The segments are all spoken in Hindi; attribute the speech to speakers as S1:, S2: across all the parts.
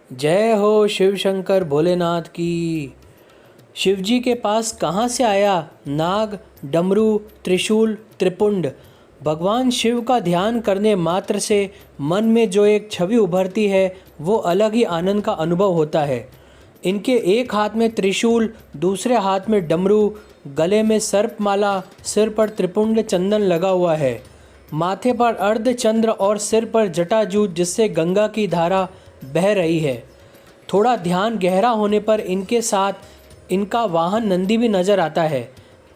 S1: जय हो शिव शंकर भोलेनाथ की। शिवजी के पास कहाँ से आया नाग, डमरू, त्रिशूल, त्रिपुंड। भगवान शिव का ध्यान करने मात्र से मन में जो एक छवि उभरती है वो अलग ही आनंद का अनुभव होता है। इनके एक हाथ में त्रिशूल, दूसरे हाथ में डमरू, गले में सर्पमाला, सिर पर त्रिपुंड चंदन लगा हुआ है, माथे पर अर्धचंद्र और सिर पर जटाजूट जिससे गंगा की धारा बह रही है। थोड़ा ध्यान गहरा होने पर इनके साथ इनका वाहन नंदी भी नजर आता है।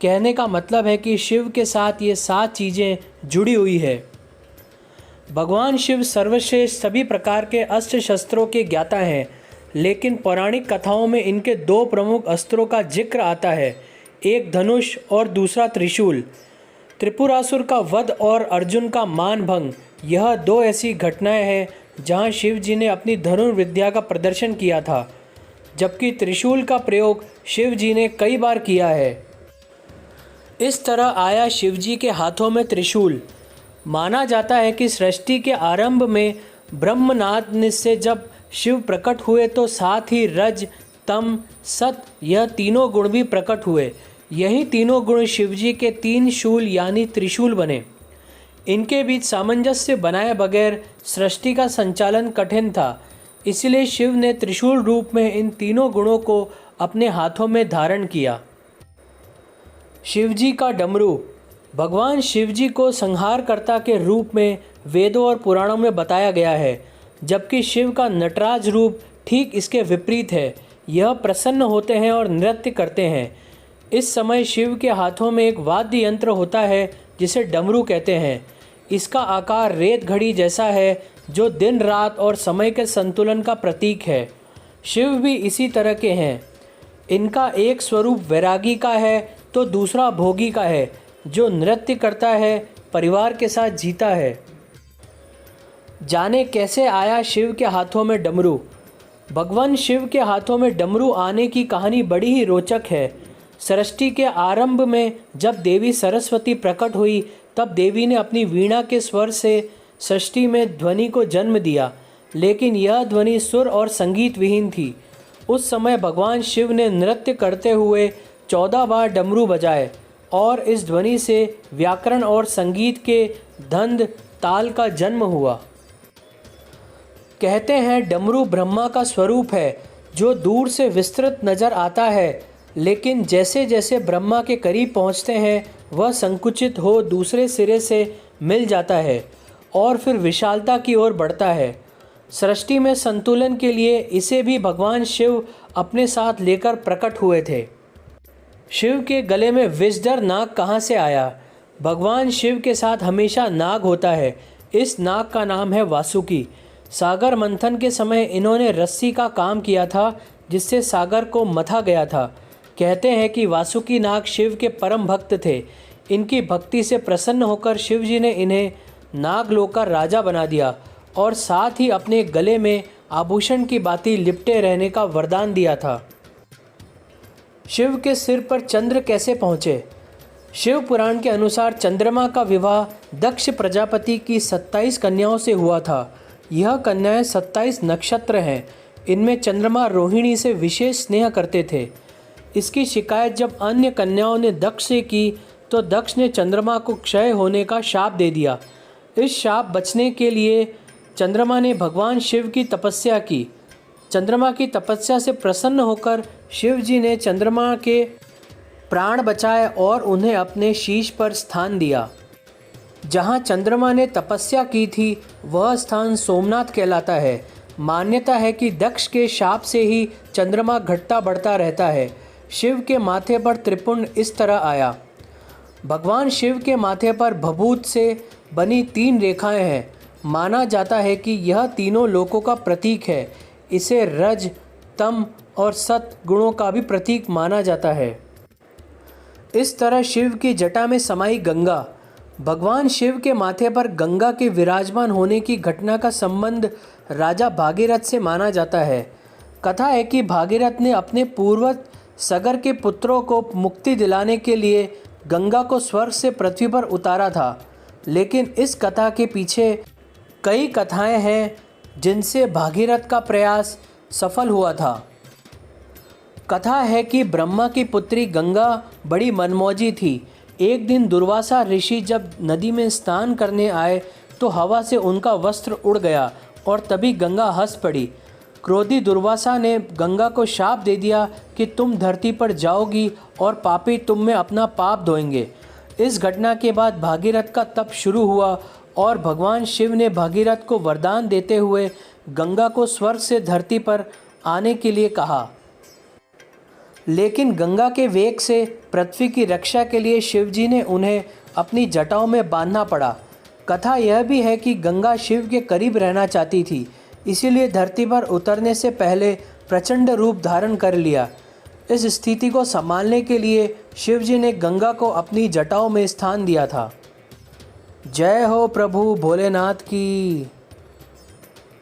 S1: कहने का मतलब है कि शिव के साथ ये 7 चीज़ें जुड़ी हुई है। भगवान शिव सर्वश्रेष्ठ सभी प्रकार के अस्त्र शस्त्रों के ज्ञाता हैं, लेकिन पौराणिक कथाओं में इनके 2 प्रमुख अस्त्रों का जिक्र आता है, एक धनुष और दूसरा त्रिशूल। त्रिपुरासुर का वध और अर्जुन का मानभंग, यह 2 ऐसी घटनाएं हैं जहां शिव जी ने अपनी धनुर्विद्या का प्रदर्शन किया था, जबकि त्रिशूल का प्रयोग शिव जी ने कई बार किया है। इस तरह आया शिव जी के हाथों में त्रिशूल। माना जाता है कि सृष्टि के आरंभ में ब्रह्मनाद से जब शिव प्रकट हुए तो साथ ही रज, तम, सत यह तीनों गुण भी प्रकट हुए। यही तीनों गुण शिव जी के 3 शूल यानी त्रिशूल बने। इनके बीच सामंजस्य बनाए बगैर सृष्टि का संचालन कठिन था, इसलिए शिव ने त्रिशूल रूप में इन तीनों गुणों को अपने हाथों में धारण किया। शिव जी का डमरू। भगवान शिव जी को संहारकर्ता के रूप में वेदों और पुराणों में बताया गया है, जबकि शिव का नटराज रूप ठीक इसके विपरीत है। यह प्रसन्न होते हैं और नृत्य करते हैं। इस समय शिव के हाथों में एक वाद्य यंत्र होता है जिसे डमरू कहते हैं। इसका आकार रेत घड़ी जैसा है जो दिन रात और समय के संतुलन का प्रतीक है। शिव भी इसी तरह के हैं। इनका एक स्वरूप वैरागी का है तो दूसरा भोगी का है, जो नृत्य करता है, परिवार के साथ जीता है। जाने कैसे आया शिव के हाथों में डमरू। भगवान शिव के हाथों में डमरू आने की कहानी बड़ी ही रोचक है। सृष्टि के आरंभ में जब देवी सरस्वती प्रकट हुई तब देवी ने अपनी वीणा के स्वर से सृष्टि में ध्वनि को जन्म दिया, लेकिन यह ध्वनि सुर और संगीत विहीन थी। उस समय भगवान शिव ने नृत्य करते हुए 14 बार डमरू बजाए और इस ध्वनि से व्याकरण और संगीत के धंध ताल का जन्म हुआ। कहते हैं डमरू ब्रह्मा का स्वरूप है जो दूर से विस्तृत नजर आता है, लेकिन जैसे जैसे ब्रह्मा के करीब पहुंचते हैं वह संकुचित हो दूसरे सिरे से मिल जाता है और फिर विशालता की ओर बढ़ता है। सृष्टि में संतुलन के लिए इसे भी भगवान शिव अपने साथ लेकर प्रकट हुए थे। शिव के गले में विषधर नाग कहाँ से आया। भगवान शिव के साथ हमेशा नाग होता है। इस नाग का नाम है वासुकी। सागर मंथन के समय इन्होंने रस्सी का काम किया था जिससे सागर को मथा गया था। कहते हैं कि वासुकी नाग शिव के परम भक्त थे। इनकी भक्ति से प्रसन्न होकर शिव जी ने इन्हें नागलोक का राजा बना दिया और साथ ही अपने गले में आभूषण की भांति लिपटे रहने का वरदान दिया था। शिव के सिर पर चंद्र कैसे पहुँचे। शिव पुराण के अनुसार चंद्रमा का विवाह दक्ष प्रजापति की 27 कन्याओं से हुआ था। यह कन्याएं 27 नक्षत्र हैं। इनमें चंद्रमा रोहिणी से विशेष स्नेह करते थे। इसकी शिकायत जब अन्य कन्याओं ने दक्ष से की तो दक्ष ने चंद्रमा को क्षय होने का शाप दे दिया। इस शाप बचने के लिए चंद्रमा ने भगवान शिव की तपस्या की। चंद्रमा की तपस्या से प्रसन्न होकर शिव जी ने चंद्रमा के प्राण बचाए और उन्हें अपने शीश पर स्थान दिया। जहाँ चंद्रमा ने तपस्या की थी वह स्थान सोमनाथ कहलाता है। मान्यता है कि दक्ष के शाप से ही चंद्रमा घटता बढ़ता रहता है। शिव के माथे पर त्रिपुंड इस तरह आया। भगवान शिव के माथे पर भभूत से बनी 3 रेखाएं हैं। माना जाता है कि यह तीनों लोकों का प्रतीक है। इसे रज, तम और सत गुणों का भी प्रतीक माना जाता है। इस तरह शिव की जटा में समाई गंगा। भगवान शिव के माथे पर गंगा के विराजमान होने की घटना का संबंध राजा भागीरथ से माना जाता है। कथा है कि भागीरथ ने अपने पूर्वज सगर के पुत्रों को मुक्ति दिलाने के लिए गंगा को स्वर्ग से पृथ्वी पर उतारा था, लेकिन इस कथा के पीछे कई कथाएं हैं जिनसे भागीरथ का प्रयास सफल हुआ था। कथा है कि ब्रह्मा की पुत्री गंगा बड़ी मनमौजी थी। एक दिन दुर्वासा ऋषि जब नदी में स्नान करने आए तो हवा से उनका वस्त्र उड़ गया और तभी गंगा हंस पड़ी। क्रोधी दुर्वासा ने गंगा को शाप दे दिया कि तुम धरती पर जाओगी और पापी तुम में अपना पाप धोएंगे। इस घटना के बाद भागीरथ का तप शुरू हुआ और भगवान शिव ने भागीरथ को वरदान देते हुए गंगा को स्वर्ग से धरती पर आने के लिए कहा। लेकिन गंगा के वेग से पृथ्वी की रक्षा के लिए शिवजी ने उन्हें अपनी जटाओं में बांधना पड़ा। कथा यह भी है कि गंगा शिव के करीब रहना चाहती थी, इसीलिए धरती पर उतरने से पहले प्रचंड रूप धारण कर लिया। इस स्थिति को संभालने के लिए शिवजी ने गंगा को अपनी जटाओं में स्थान दिया था। जय हो प्रभु भोलेनाथ की।